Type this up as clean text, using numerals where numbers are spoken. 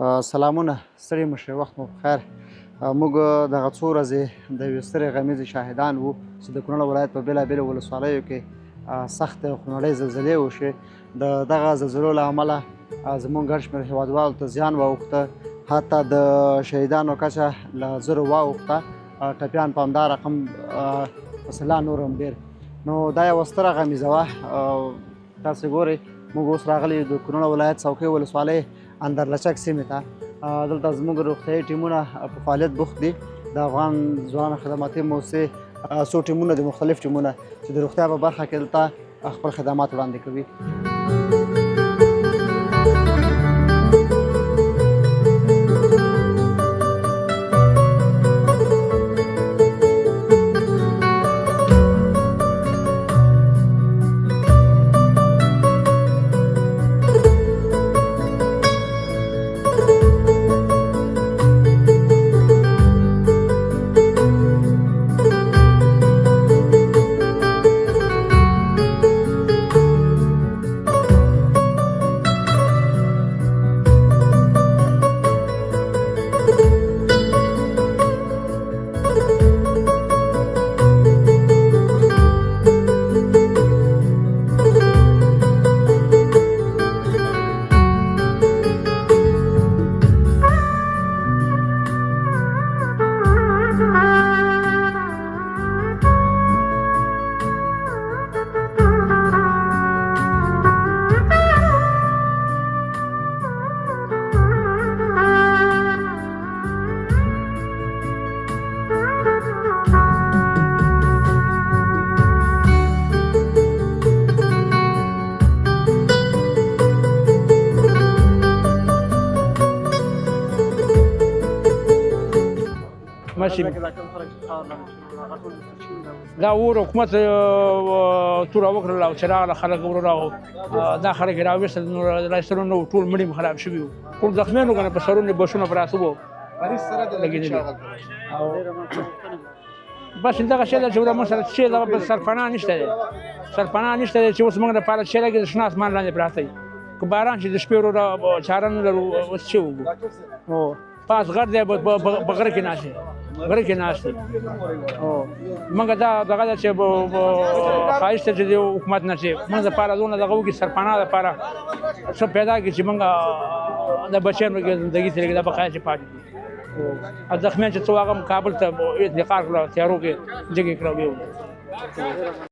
سلامونه ستړي مه شئ وخت مو بخیر. موږ دغه څو ورځې د یوې سترې غمیزې شاهدان وو چې د کونړ ولایت په بېلابېلو ولسوالیو کې سختې او خونړۍ زلزلې وشوې. د دغه زلزلو له امله زموږ ګڼ شمېر هېوادوالو ته زیان واوښته، حتی د شهیدانو کچه له 0 واوښته، ټپیان په همدا رقم پسې لا نور هم ډېر. نو دا یوه ستره غمیزه وه. تاسې ګورئ موږ اوس راغلي یو د کونړ ولایت څوکۍ ولسوالۍ اندرلچک سیمې ته. دلته زموږ روغتیایي ټیمونه په فعالیت بوخت دي. د افغان ځوانانو خدماتي موسسې څو ټیمونه دي، مختلف ټیمونه چې د روغتیا په برخه کې دلته خپل خدمات وړاندې کوي. دا اور حکومت توره وکړله او چې راغله خلک وروره او دا خلک یې راویستل، نو رایستلو نه وو، ټول مړي م خراب شوي وو، ټول زخمیان وو که نه، په سرونو یې بسونه پراته وو لګېدلي. بس دغه شی ده چې موږ سره شی ده، سرپناه نشته دی، سرپناه نشته دی چې اوس موږ دپاره شی لګېد شنه اسمان لاندې پراته وي. که باران شي د شپې وروره چاره نه لرو، اوس څه وکړو؟ پاس غر دی په غره کې ناست دی، غره کې ناست دی. موږ دا دغه ده چې خواهش ته چې د حکومت نه چې موږ دپاره دونه دغه وکړي، سرپناه دپاره څه پیدا کړي چې موږ د بچیانو کې زندګي تېرېږي، دا بقایا چې پاتې دي. او زخمیان چې څو هغه کابل ته انتقال کړل، تیارو کې جګې کړه ویې